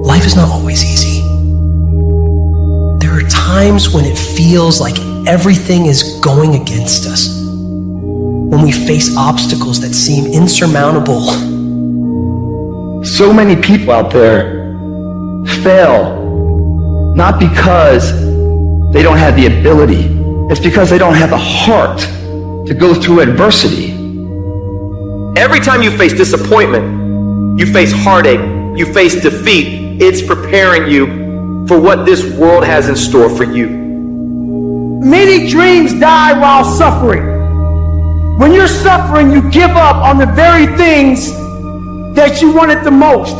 life is not always easy. There are times when it feels like everything is going against us, when we face obstacles that seem insurmountable. So many people out there fail, not because they don't have the ability. It's because they don't have the heart to go through adversity. Every time you face disappointment, you face heartache, you face defeat, it's preparing you for what this world has in store for you. Many dreams die while suffering. When you're suffering, you give up on the very things that you wanted the most.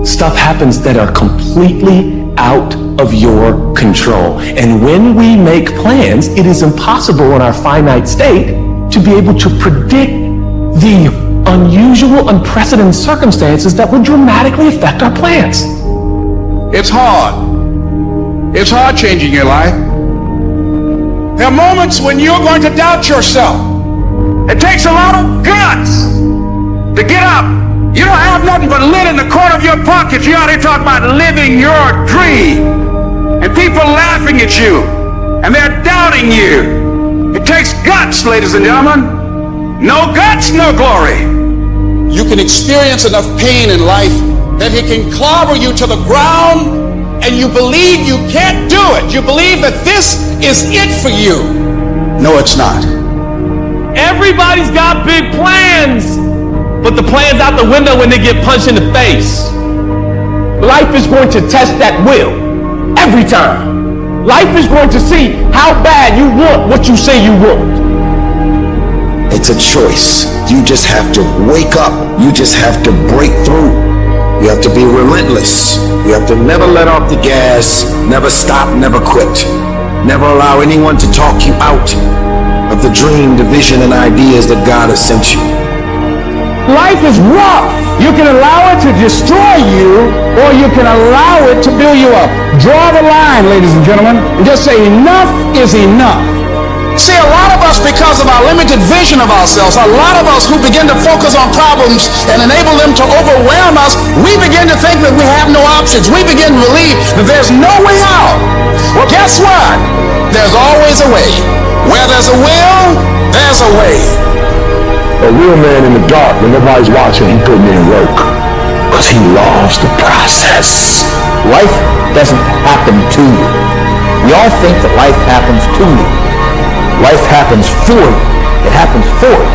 Stuff happens that are completely out of your control. And when we make plans, it is impossible in our finite state to be able to predict the unusual, unprecedented circumstances that would dramatically affect our plans. It's hard. It's hard changing your life. There are moments when you're going to doubt yourself. It takes a lot of guts to get up. You don't have nothing but lint in the corner of your pocket. You already talk about living your dream. And people laughing at you. And they're doubting you. It takes guts, ladies and gentlemen. No guts, no glory. You can experience enough pain in life that it can clobber you to the ground, and you believe you can't do it. You believe that this is it for you. No, it's not. Everybody's got big plans, but the plan's out the window when they get punched in the face. Life is going to test that will every time. Life is going to see how bad you want what you say you want. It's a choice. You just have to wake up. You just have to break through. You have to be relentless. You have to never let off the gas, never stop, never quit. Never allow anyone to talk you out of the dream, the vision, and ideas that God has sent you. Life is rough. You can allow it to destroy you, or you can allow it to build you up. Draw the line, ladies and gentlemen, and just say enough is enough. See, a lot of us, because of our limited vision of ourselves, a lot of us who begin to focus on problems and enable them to overwhelm us, we begin to think that we have no options. We begin to believe that there's no way out. Well, guess what? There's always a way. Where there's a will, there's a way. A real man in the dark, when nobody's watching, he putting in work, because he loves the process. Life doesn't happen to you. We all think that life happens to you. Life happens for you. It happens for you.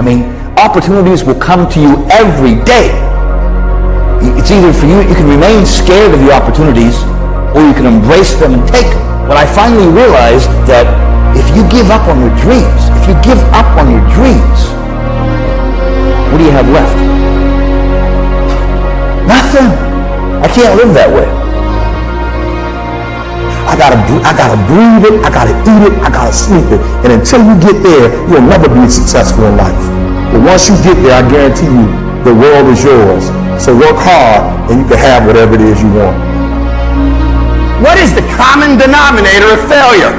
I mean, opportunities will come to you every day. It's either for you, you can remain scared of the opportunities, or you can embrace them and take them. But I finally realized that if you give up on your dreams, what do you have left? Nothing. I can't live that way. I gotta breathe it, I gotta eat it, I gotta sleep it. And until you get there, you'll never be successful in life. But once you get there, I guarantee you, the world is yours. So work hard and you can have whatever it is you want. What is the common denominator of failure?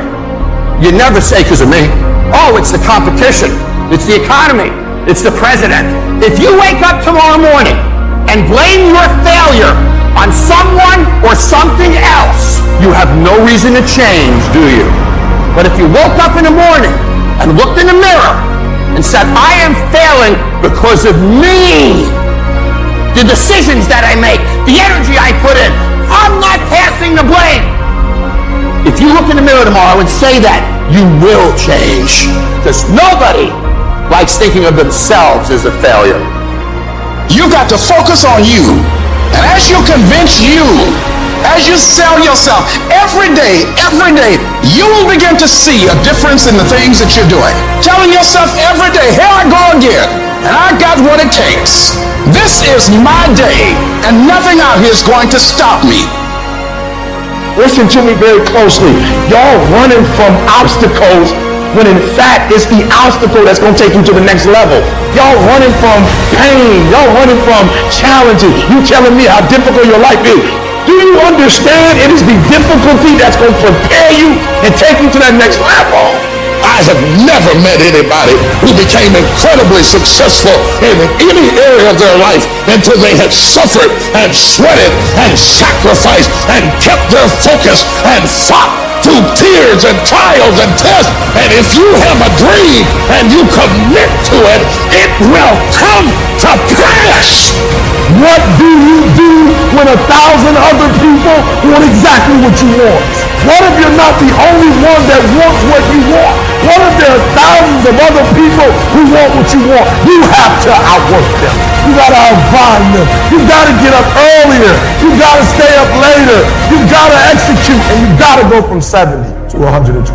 You never say because of me. Oh, it's the competition. It's the economy. It's the president. If you wake up tomorrow morning and blame your failure on someone or something else, you have no reason to change, do you? But if you woke up in the morning and looked in the mirror and said, I am failing because of me, the decisions that I make, the energy I put in, I'm not passing the blame. If you look in the mirror tomorrow and say that, you will change. Because nobody likes thinking of themselves as a failure. You got to focus on you. And as you convince you, as you sell yourself, every day, you will begin to see a difference in the things that you're doing. Telling yourself every day, here I go again, and I got what it takes. This is my day, and nothing out here is going to stop me. Listen to me very closely. Y'all running from obstacles when in fact it's the obstacle that's going to take you to the next level. Y'all running from pain. Y'all running from challenges. You telling me how difficult your life is. Do you understand it is the difficulty that's going to prepare you and take you to that next level? I have never met anybody who became incredibly successful in any area of their life until they had suffered and sweated and sacrificed and kept their focus and fought through tears and trials and tests. And if you have a dream and you commit to it, it will come to pass. What do you do when 1,000 other people want exactly what you want? What if you're not the only one that wants what you want? What if there are thousands of other people who want what you want? You have to outwork them. You gotta outbind them. You gotta get up earlier. You gotta stay up later. You gotta execute, and you gotta go from 70 to 120.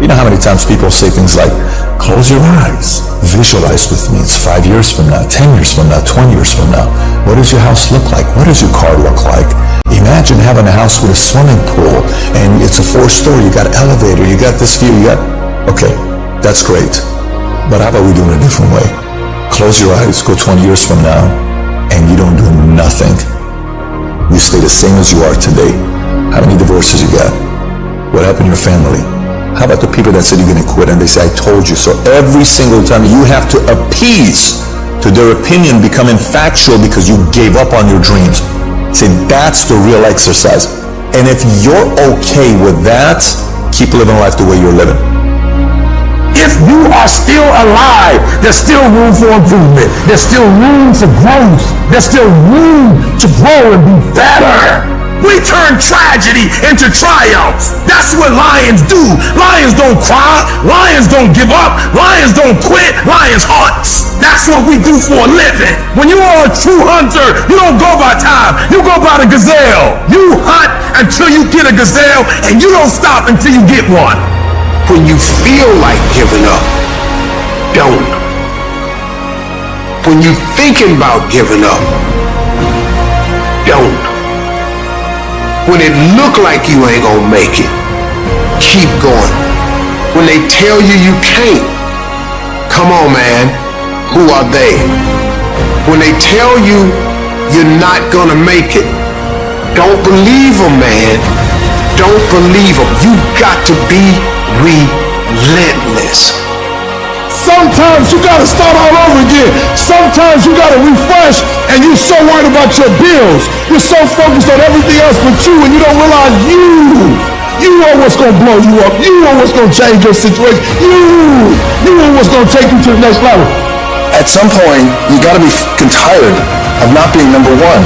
You know how many times people say things like, close your eyes, visualize with me. It's 5 years from now, 10 years from now, 20 years from now. What does your house look like? What does your car look like? Imagine having a house with a swimming pool and it's a 4-story, you got an elevator, you got this view, okay, that's great. But how about we do it a different way? Close your eyes, go 20 years from now, and you don't do nothing. You stay the same as you are today. How many divorces you got? What happened to your family? How about the people that said you're going to quit and they say, I told you so? Every single time you have to appease to their opinion, becoming factual because you gave up on your dreams. See, that's the real exercise. And if you're okay with that, keep living life the way you're living. If you are still alive, there's still room for improvement. There's still room for growth. There's still room to grow and be better. We turn tragedy into triumph. That's what lions do. Lions don't cry. Lions don't give up. Lions don't quit. Lions hunt. That's what we do for a living. When you are a true hunter, you don't go by time. You go by the gazelle. You hunt until you get a gazelle, and you don't stop until you get one. When you feel like giving up, don't. When you're thinking about giving up, don't. When it look like you ain't gonna make it, keep going. When they tell you you can't, come on, man, who are they? When they tell you you're not gonna make it, don't believe them, man. Don't believe them. You got to be relentless. Sometimes you gotta start all over again. Sometimes you gotta refresh, and you're so worried about your bills. You're so focused on everything else but you, and you don't realize you know what's gonna blow you up. You know what's gonna change your situation. You know what's gonna take you to the next level. At some point, you gotta be tired of not being number one.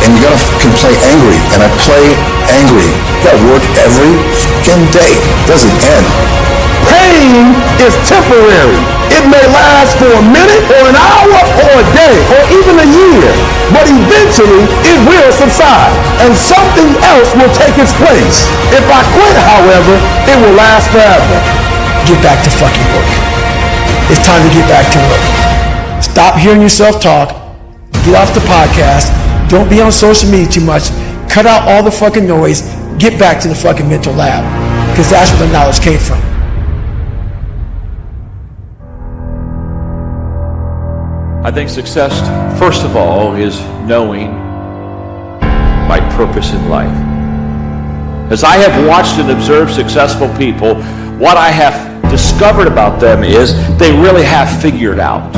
And you gotta play angry. And I play angry. You gotta work every fucking day. It doesn't end. Pain is temporary. It may last for a minute or an hour or a day or even a year, but eventually it will subside and something else will take its place. If I quit, however, it will last forever. Get back to fucking work. It's time to get back to work. Stop hearing yourself talk. Get off the podcast. Don't be on social media too much. Cut out all the fucking noise. Get back to the fucking mental lab, because that's where the knowledge came from. I think success, first of all, is knowing my purpose in life. As I have watched and observed successful people, what I have discovered about them is they really have figured out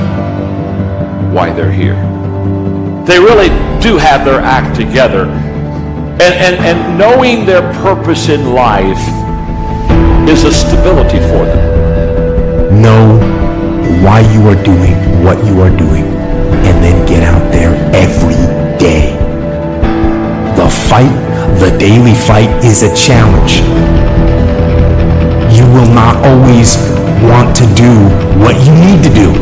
why they're here. They really do have their act together. And knowing their purpose in life is a stability for them. Know why you are doing what you are doing, and then get out there every day. The fight, the daily fight, is a challenge. You will not always want to do what you need to do.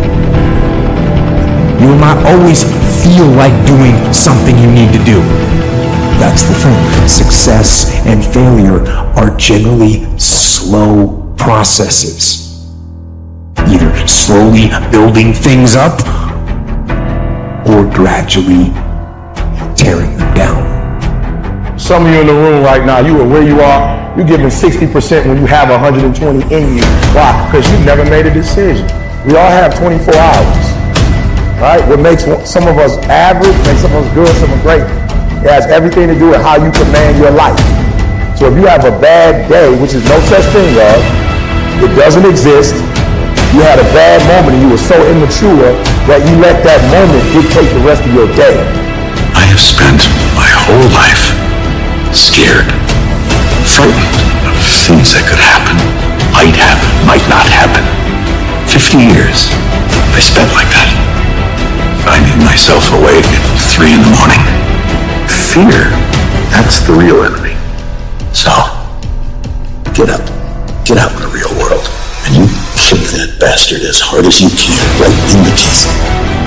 You will not always feel like doing something you need to do. That's the thing. Success and failure are generally slow processes. Either slowly building things up or gradually tearing them down. Some of you in the room right now, you are where you are, you're giving 60% when you have 120 in you. Why? Because you never made a decision. We all have 24 hours. Right? What makes some of us average, makes some of us good, some of us great. It has everything to do with how you command your life. So if you have a bad day, which is no such thing of, It doesn't exist. You had a bad moment and you were so immature that you let that moment dictate the rest of your day. I have spent my whole life scared, frightened of things that could happen, might not happen. 50 years I spent like that, finding myself awake at 3 in the morning. Fear, that's the real enemy. So, get up in the real world, and you kick that bastard as hard as you can, right in the teeth.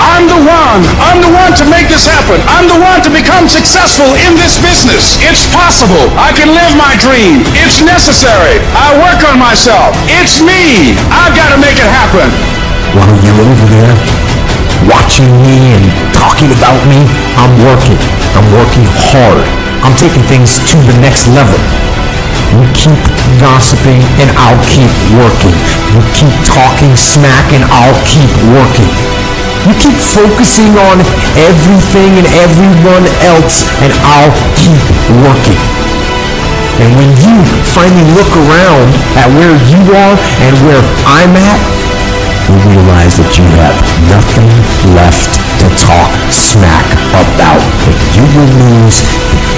I'm the one to make this happen. I'm the one to become successful in this business. It's possible. I can live my dream. It's necessary. I work on myself. It's me. I've got to make it happen. While you're over there watching me and talking about me, I'm working. I'm working hard. I'm taking things to the next level. You keep gossiping and I'll keep working. You keep talking smack and I'll keep working. You keep focusing on everything and everyone else and I'll keep working. And when you finally look around at where you are and where I'm at, you realize that you have nothing left to talk smack about. But you will lose,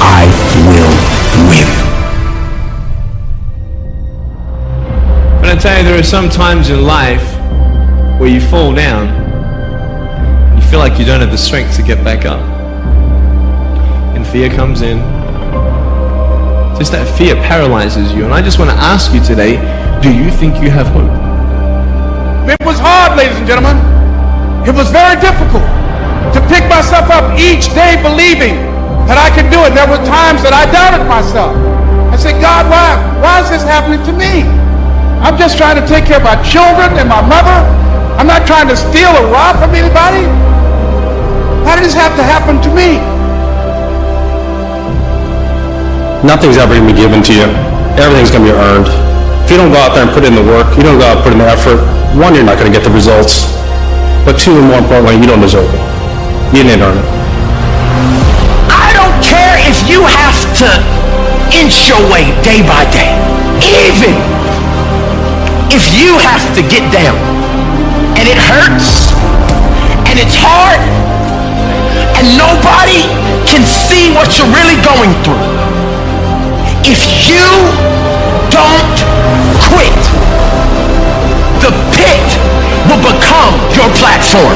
I will win. But I tell you, there are some times in life where you fall down and you feel like you don't have the strength to get back up. And fear comes in. Just that fear paralyzes you. And I just want to ask you today, do you think you have hope? It was hard, ladies and gentlemen. It was very difficult to pick myself up each day believing that I could do it. There were times that I doubted myself. I said, God, why is this happening to me? I'm just trying to take care of my children and my mother. I'm not trying to steal or rob from anybody. Why did this have to happen to me? Nothing's ever going to be given to you. Everything's going to be earned. If you don't go out there and put in the work, you don't go out and put in the effort, one, you're not going to get the results. But two, and more importantly, you don't deserve it. You didn't earn it. I don't care if you have to inch your way day by day. Even if you have to get down and it hurts and it's hard and nobody can see what you're really going through. If you don't quit, the pit will become your platform.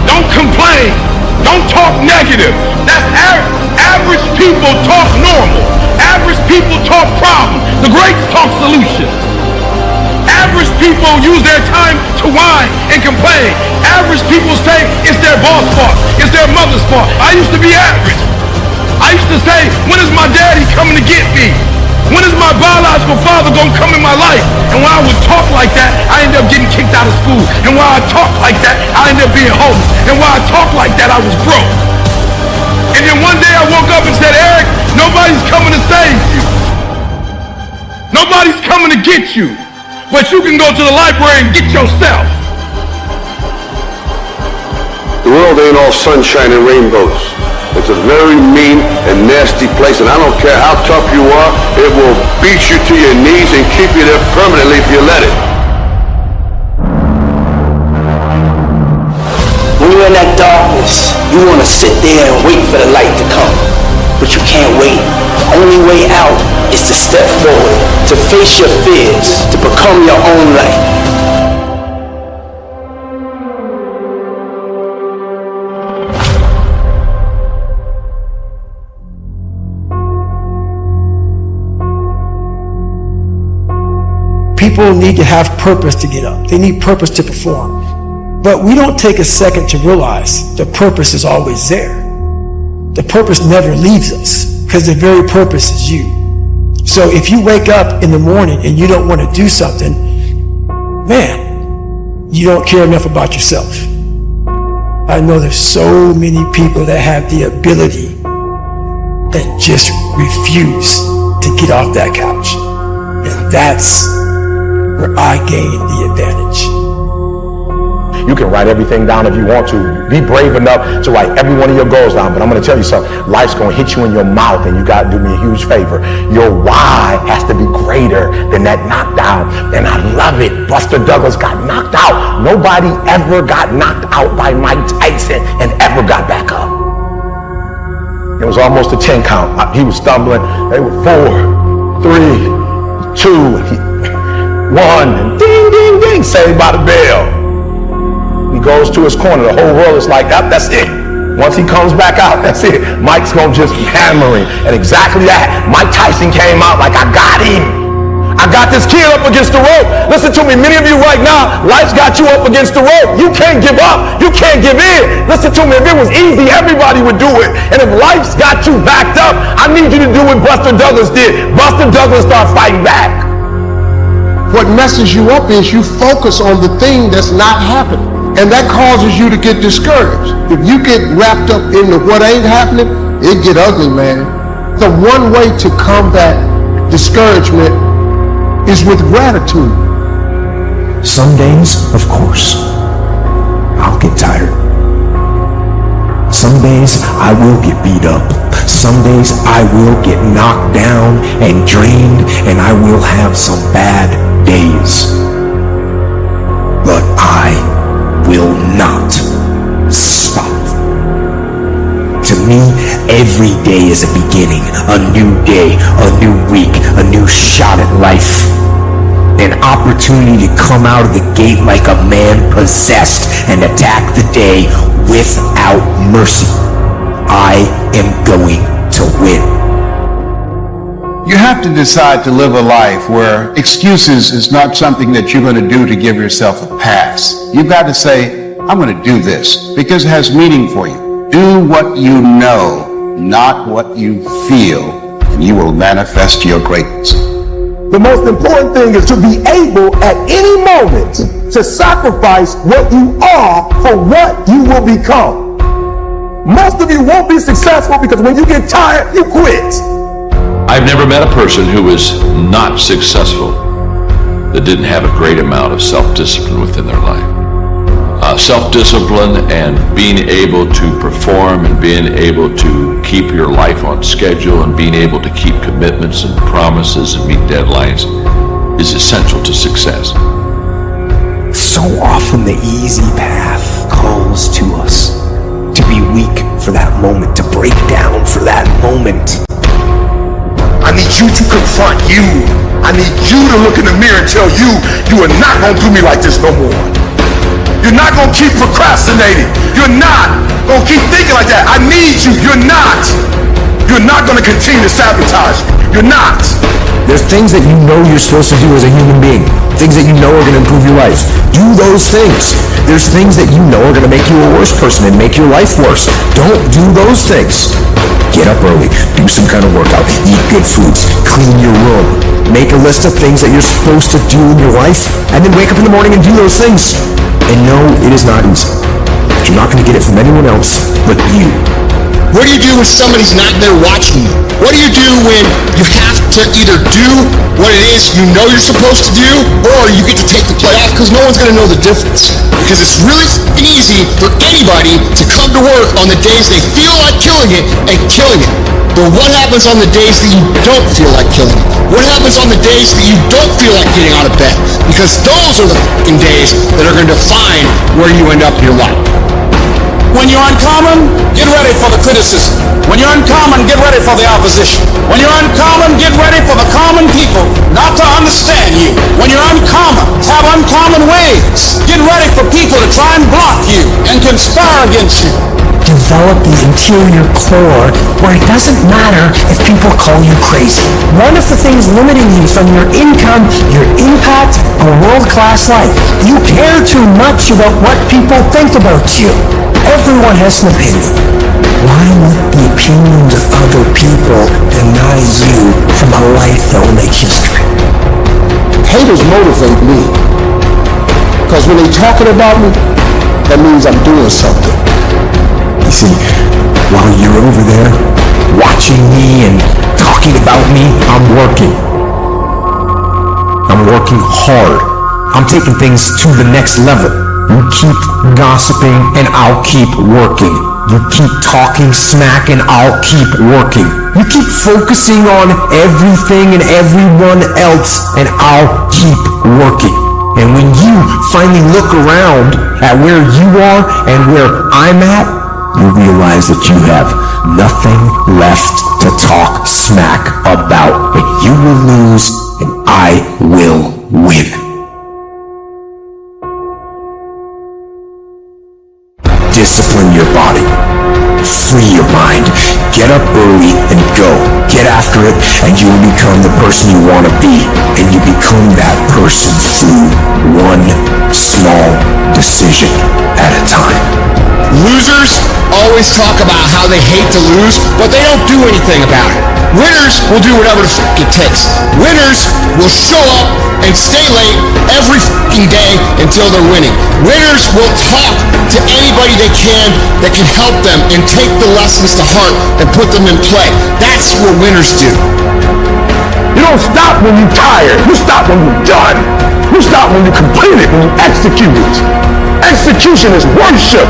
Don't complain. Don't talk negative. That's average people talk normal. Average people talk problems. The greats talk solutions. Average people use their time to whine and complain. Average people say it's their boss' fault. It's their mother's fault. I used to be average. I used to say, when is my daddy coming to get me? When is my biological father going to come in my life? And when I would talk like that, I ended up getting kicked out of school. And when I talk like that, I ended up being homeless. And when I talk like that, I was broke. And then one day I woke up and said, Eric, nobody's coming to save you. Nobody's coming to get you. But you can go to the library and get yourself. The world ain't all sunshine and rainbows. It's a very mean and nasty place, and I don't care how tough you are, it will beat you to your knees and keep you there permanently if you let it. When you're in that darkness, you want to sit there and wait for the light to come. But you can't wait. The only way out is to step forward, to face your fears, to become your own light. People need to have purpose to get up. They need purpose to perform. But we don't take a second to realize the purpose is always there. The purpose never leaves us because the very purpose is you. So if you wake up in the morning and you don't want to do something, man, you don't care enough about yourself. I know there's so many people that have the ability that just refuse to get off that couch. And that's where I gain the advantage. You can write everything down if you want to. Be brave enough to write every one of your goals down. But I'm going to tell you something. Life's going to hit you in your mouth, and you got to do me a huge favor. Your why has to be greater than that knockdown. And I love it. Buster Douglas got knocked out. Nobody ever got knocked out by Mike Tyson and ever got back up. It was almost a 10 count. He was stumbling. They were 4, 3, 2, 1, and ding, ding, ding, saved by the bell. He goes to his corner. The whole world is like, that's it. Once he comes back out, that's it. Mike's going to just be hammering. And exactly that. Mike Tyson came out like, I got him. I got this kid up against the rope. Listen to me, many of you right now, life's got you up against the rope. You can't give up. You can't give in. Listen to me, if it was easy, everybody would do it. And if life's got you backed up, I need you to do what Buster Douglas did. Buster Douglas started fighting back. What messes you up is you focus on the thing that's not happening. And that causes you to get discouraged. If you get wrapped up into what ain't happening, it get ugly, man. The one way to combat discouragement is with gratitude. Some days, of course, I'll get tired. Some days I will get beat up. Some days I will get knocked down and drained, and I will have some bad days. But I will not stop. To me, every day is a beginning, a new day, a new week, a new shot at life. An opportunity to come out of the gate like a man possessed and attack the day without mercy. I am going to win. You have to decide to live a life where excuses is not something that you're going to do to give yourself a pass. You've got to say, I'm going to do this because it has meaning for you. Do what you know, not what you feel, and you will manifest your greatness. The most important thing is to be able at any moment to sacrifice what you are for what you will become. Most of you won't be successful because when you get tired, you quit. I've never met a person who was not successful that didn't have a great amount of self-discipline within their life. Self-discipline and being able to perform and being able to keep your life on schedule and being able to keep commitments and promises and meet deadlines is essential to success. So often the easy path calls to us to be weak for that moment, to break down for that moment. I need you to confront you. I need you to look in the mirror and tell you, you are not going to do me like this no more. You're not going to keep procrastinating. You're not going to keep thinking like that. I need you. You're not. You're not going to continue to sabotage me. You're not. There's things that you know you're supposed to do as a human being. Things that you know are going to improve your life. Do those things. There's things that you know are going to make you a worse person and make your life worse. Don't do those things. Get up early. Do some kind of workout. Eat good foods. Clean your room. Make a list of things that you're supposed to do in your life, and then wake up in the morning and do those things. And no, it is not easy. You're not going to get it from anyone else but you. What do you do when somebody's not there watching you? What do you do when you have to either do what it is you know you're supposed to do, or you get to take the play off because no one's going to know the difference? Because it's really easy for anybody to come to work on the days they feel like killing it and killing it. But what happens on the days that you don't feel like killing it? What happens on the days that you don't feel like getting out of bed? Because those are the f***ing days that are going to define where you end up in your life. When you're uncommon, get ready for the criticism. When you're uncommon, get ready for the opposition. When you're uncommon, get ready for the common people not to understand you. When you're uncommon, have uncommon ways. Get ready for people to try and block you and conspire against you. Develop the interior core where it doesn't matter if people call you crazy. One of the things limiting you from your income, your impact, a world-class life. You care too much about what people think about you. Everyone has an opinion. Why would the opinions of other people deny you from a life that will make history? Haters motivate me. Because when they're talking about me, that means I'm doing something. You see, while you're over there watching me and talking about me, I'm working. I'm working hard. I'm taking things to the next level. You keep gossiping and I'll keep working. You keep talking smack and I'll keep working. You keep focusing on everything and everyone else and I'll keep working. And when you finally look around at where you are and where I'm at, you realize that you have nothing left to talk smack about. And you will lose and I will win. Discipline your body. Free your mind. Get up early and go. Get after it and you will become the person you want to be. And you become that person through one small decision at a time. Losers always talk about how they hate to lose, but they don't do anything about it. Winners will do whatever the fuck it takes. Winners will show up and stay late every fucking day until they're winning. Winners will talk to anybody they can that can help them and take the lessons to heart and put them in play. That's what winners do. You don't stop when you're tired. You stop when you're done. You stop when you complete it, when you execute it. Execution is worship.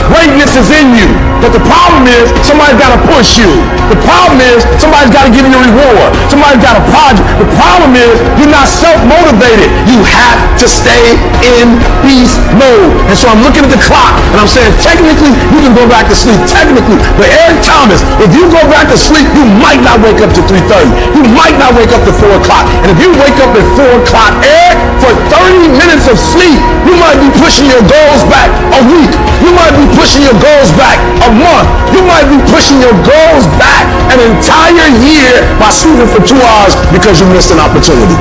Greatness is in you. But the problem is, somebody's got to push you. The problem is, somebody's got to give you a reward. Somebody's got to prod you. The problem is, you're not self-motivated. You have to stay in beast mode. And so I'm looking at the clock, and I'm saying, technically, you can go back to sleep. Technically. But Eric Thomas, if you go back to sleep, you might not wake up to 3:30. You might not wake up to 4 o'clock. And if you wake up at 4 o'clock, Eric, for 30 minutes of sleep, you might be pushing your goals back a week. You might be pushing your goals back a month. You might be pushing your goals back an entire year by sleeping for 2 hours because you missed an opportunity.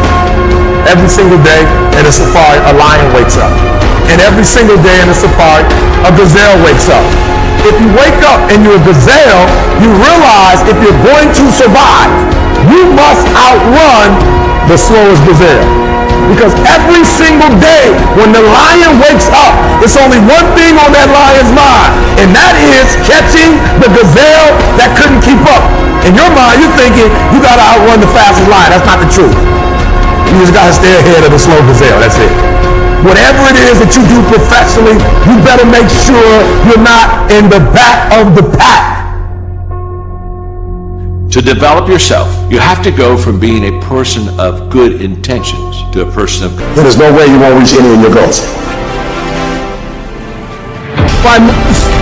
Every single day in a safari, a lion wakes up. And every single day in a safari, a gazelle wakes up. If you wake up and you're a gazelle, you realize if you're going to survive, you must outrun the slowest gazelle. Because every single day when the lion wakes up, it's only one thing on that lion's mind, and that is catching the gazelle that couldn't keep up. In your mind, you're thinking you gotta outrun the fastest lion. That's not the truth. You just gotta stay ahead of the slow gazelle. That's it. Whatever it is that you do professionally, you better make sure you're not in the back of the pack. To develop yourself, you have to go from being a person of good intentions to a person of good. There's no way you won't reach any of your goals. By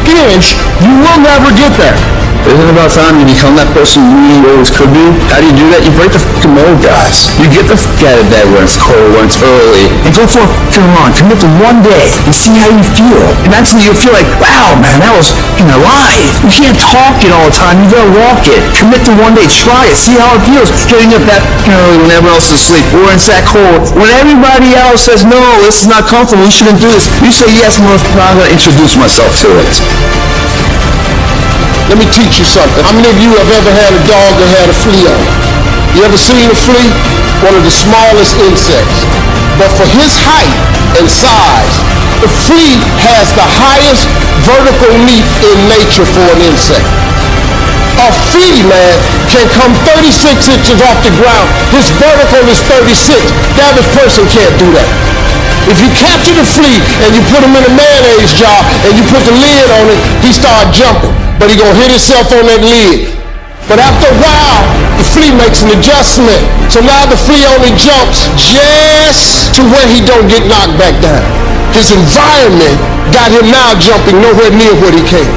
inch, you will never get there. Isn't it about time you become that person you always could be? How do you do that? You break the fucking mold, guys. You get the fuck out of bed when it's cold, when it's early, and go for a fucking run. Commit to one day and see how you feel. And that's when you'll feel like, wow, man, that was alive. You can't talk it all the time. You gotta walk it. Commit to one day. Try it. See how it feels. Getting up that early when everyone else is asleep, or when it's that cold. When everybody else says, no, this is not comfortable, you shouldn't do this. You say, yes, I'm gonna introduce myself to it. Let me teach you something. How many of you have ever had a dog that had a flea on it? You ever seen a flea? One of the smallest insects. But for his height and size, the flea has the highest vertical leap in nature for an insect. A flea, man, can come 36 inches off the ground. His vertical is 36. The average person can't do that. If you capture the flea and you put him in a mayonnaise jar and you put the lid on it, he start jumping. But he gonna hit himself on that lid. But after a while, the flea makes an adjustment. So now the flea only jumps just to where he don't get knocked back down. His environment got him now jumping nowhere near what he came.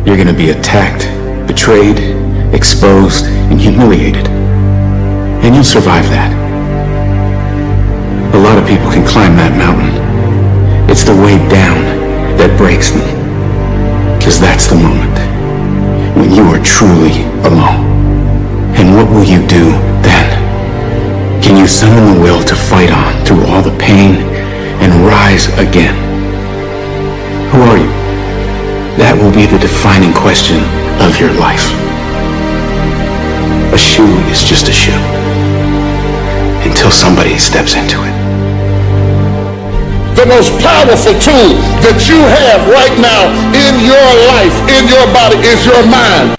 You're going to be attacked, betrayed, exposed, and humiliated. And you'll survive that. A lot of people can climb that mountain. It's the way down that breaks them. Because that's the moment when you are truly alone. And what will you do then? Can you summon the will to fight on through all the pain and rise again? Who are you? That will be the defining question of your life. A shoe is just a shoe until somebody steps into it. The most powerful tool that you have right now in your life, in your body, is your mind.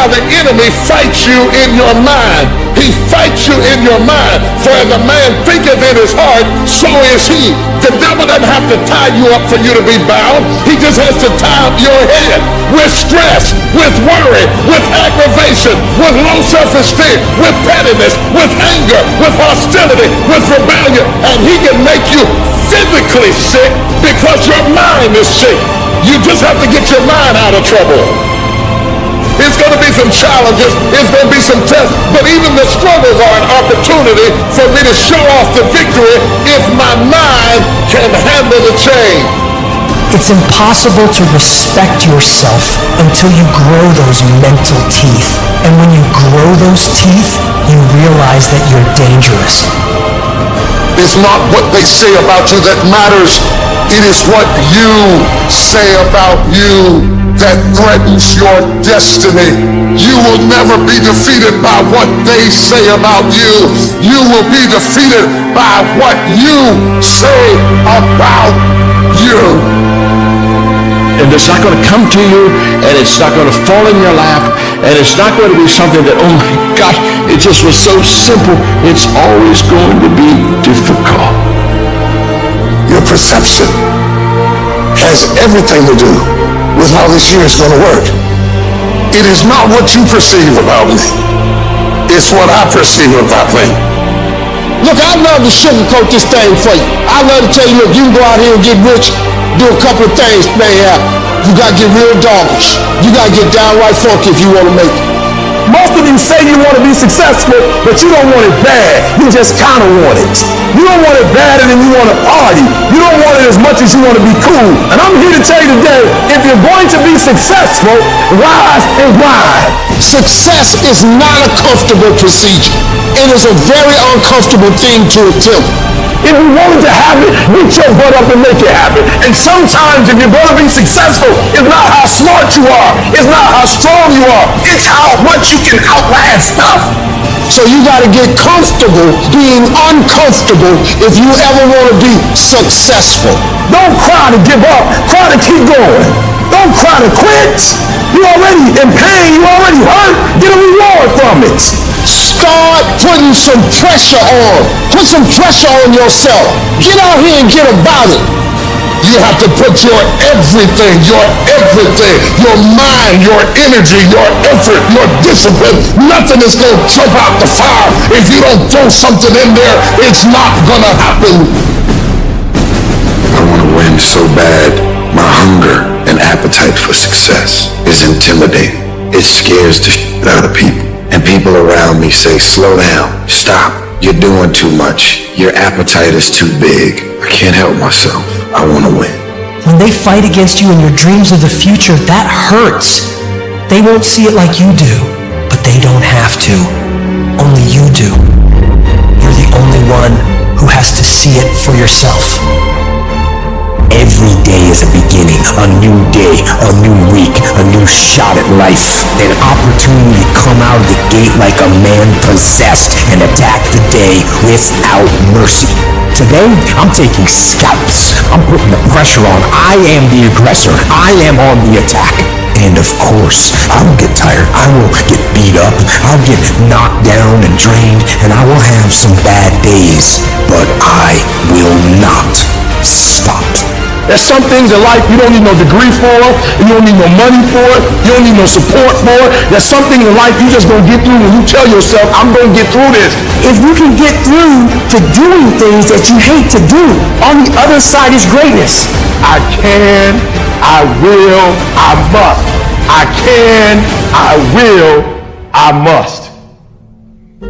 why the enemy fights you in your mind. He fights you in your mind. For as a man thinketh in his heart, so is he. The devil doesn't have to tie you up for you to be bound. He just has to tie up your head with stress, with worry, with aggravation, with low self-esteem, with pettiness, with anger, with hostility, with rebellion. And he can make you physically sick because your mind is sick. You just have to get your mind out of trouble. It's going to be some challenges. It's going to be some tests. But even the struggles are an opportunity for me to show off the victory if my mind can handle the change. It's impossible to respect yourself until you grow those mental teeth. And when you grow those teeth, you realize that you're dangerous. It's not what they say about you that matters. It is what you say about you that threatens your destiny. You will never be defeated by what they say about you. You will be defeated by what you say about you. And it's not going to come to you, and it's not going to fall in your lap, and it's not going to be something that, oh my gosh, it just was so simple. It's always going to be difficult. Your perception has everything to do with how this year is going to work. It is not what you perceive about me. It's what I perceive about me. Look, I love to sugarcoat this thing for you. I love to tell you, look, you can go out here and get rich, do a couple of things, may happen. You got to get real doggish. You got to get downright funky if you want to make it. Most of you say you want to be successful, but you don't want it bad. You just kind of want it. You don't want it badder than you want to party. You don't want it as much as you want to be cool. And I'm here to tell you today, if you're going to be successful, rise and grind. Success is not a comfortable procedure. It is a very uncomfortable thing to attempt. If you wanted to have it, get your butt up and make it happen. And sometimes if you're going to be successful, it's not how smart you are. It's not how strong you are. It's how much you can outlast stuff. So you got to get comfortable being uncomfortable if you ever want to be successful. Don't cry to give up. Cry to keep going. Don't cry to quit. You're already in pain. You're already hurt. Get a reward from it. Start putting some pressure on. Put some pressure on yourself. Get out here and get about it. You have to put your everything, your mind, your energy, your effort, your discipline. Nothing is going to jump out the fire. If you don't throw something in there, it's not going to happen. I want to win so bad. My hunger and appetite for success is intimidating. It scares the shit out of people. And people around me say, slow down, stop, you're doing too much, your appetite is too big. I can't help myself, I want to win. When they fight against you in your dreams of the future, that hurts. They won't see it like you do, but they don't have to. Only you do. You're the only one who has to see it for yourself. Every day is a beginning, a new day, a new week, a new shot at life. An opportunity to come out of the gate like a man possessed and attack the day without mercy. Today, I'm taking scalps. I'm putting the pressure on. I am the aggressor. I am on the attack. And of course, I will get tired. I will get beat up. I'll get knocked down and drained, and I will have some bad days. But I will not stop. There's some things in life you don't need no degree for, you don't need no money for it, you don't need no support for it. There's some things in life you just gonna get through when you tell yourself, I'm gonna get through this. If you can get through to doing things that you hate to do, on the other side is greatness. I can, I will, I must. I can, I will, I must.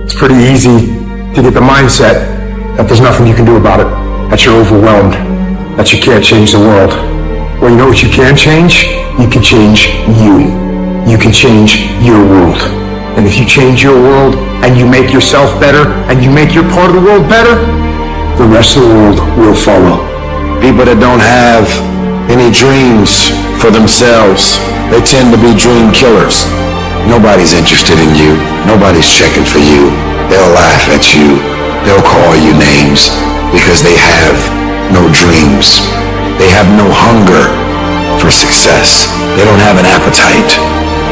It's pretty easy to get the mindset that there's nothing you can do about it, that you're overwhelmed, that you can't change the world. Well, you know what you can change? You can change you. You can change your world. And if you change your world and you make yourself better and you make your part of the world better, the rest of the world will follow. People that don't have any dreams for themselves, they tend to be dream killers. Nobody's interested in you. Nobody's checking for you. They'll laugh at you. They'll call you names because they have no dreams. They have no hunger for success. They don't have an appetite.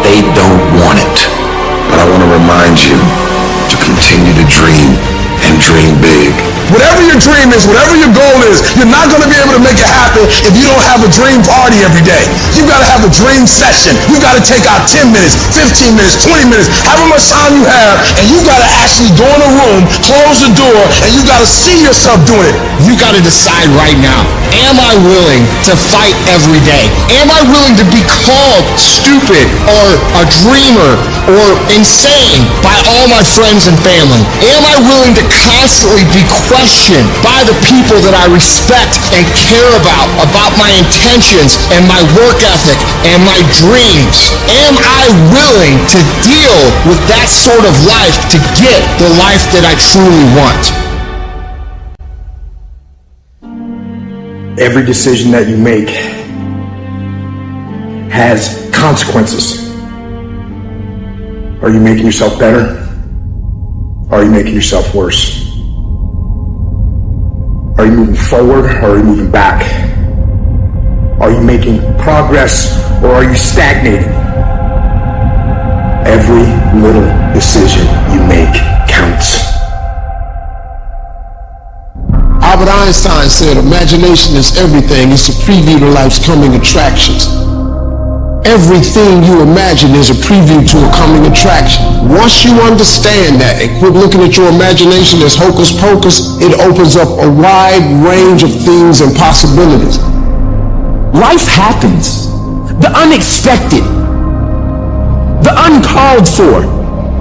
They don't want it. remind you to continue to dream and dream big. Whatever your dream is, whatever your goal is, you're not going to be able to make it happen if you don't have a dream party every day. You got to have a dream session. You got to take out 10 minutes, 15 minutes, 20 minutes, however much time you have, and you got to actually go in a room, close the door, and you got to see yourself doing it. You got to decide right now, am I willing to fight every day? Am I willing to be called stupid or a dreamer or insane by all my friends and family? Am I willing to constantly be questioned by the people that I respect and care about my intentions and my work ethic and my dreams? Am I willing to deal with that sort of life to get the life that I truly want? Every decision that you make has consequences. Are you making yourself better? Or are you making yourself worse? Are you moving forward or are you moving back? Are you making progress or are you stagnating? Every little decision you make counts. Albert Einstein said, imagination is everything. It's a preview to life's coming attractions. Everything you imagine is a preview to a coming attraction. Once you understand that and quit looking at your imagination as hocus pocus, it opens up a wide range of things and possibilities. Life happens. The unexpected, the uncalled for,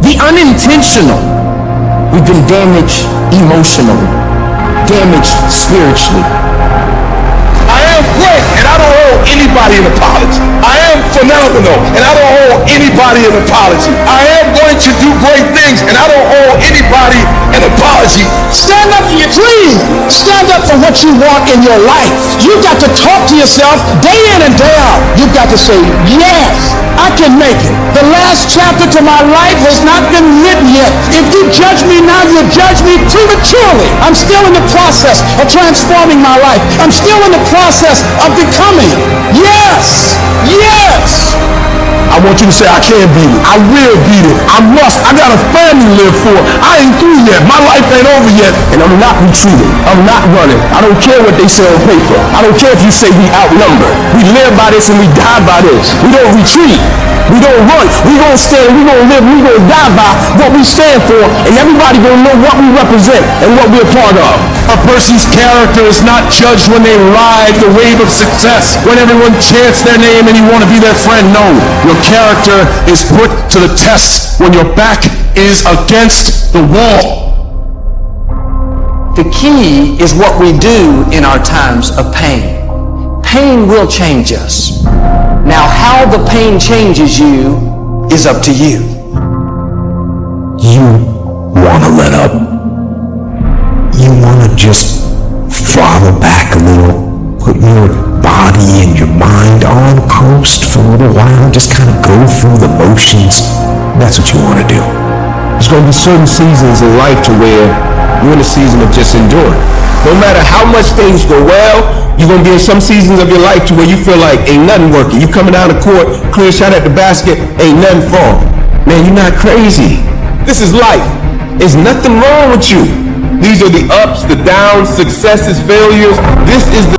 the unintentional. We've been damaged emotionally, damaged spiritually. I am great, and I don't owe anybody an apology. I am phenomenal, and I don't owe anybody an apology. I am going to do great things, and I don't owe anybody an apology. Stand up for your dream. Stand up for what you want in your life. You've got to talk to yourself day in and day out. You've got to say, yes, I can make it. The last chapter to my life has not been written yet. If you judge me now, you judge me prematurely. I'm still in the process of transforming my life. I'm still in the process of becoming. Yes, yes. I want you to say, I can beat it. I will beat it. I must. I got a family to live for. I ain't through yet. My life ain't over yet. And I'm not retreating. I'm not running. I don't care what they say on paper. I don't care if you say we outnumbered. We live by this and we die by this. We don't retreat. We don't run. We gonna stand. We gonna live. We gonna die by what we stand for. And everybody gonna know what we represent and what we're part of. A person's character is not judged when they ride the wave of success, when everyone chants their name and you want to be their friend. No, your character is put to the test when your back is against the wall. The key is what we do in our times of pain. Pain will change us. Now, how the pain changes you is up to you. You want to let up. You want to just throttle back a little, put your body and your mind on coast for a little while, just kind of go through the motions. That's what you want to do. There's going to be certain seasons in life to where you're in a season of just enduring. No matter how much things go well, you're going to be in some seasons of your life to where you feel like ain't nothing working. You coming down the court, clear shot at the basket, ain't nothing falling. Man, you're not crazy. This is life. There's nothing wrong with you. These are the ups, the downs, successes, failures. This is the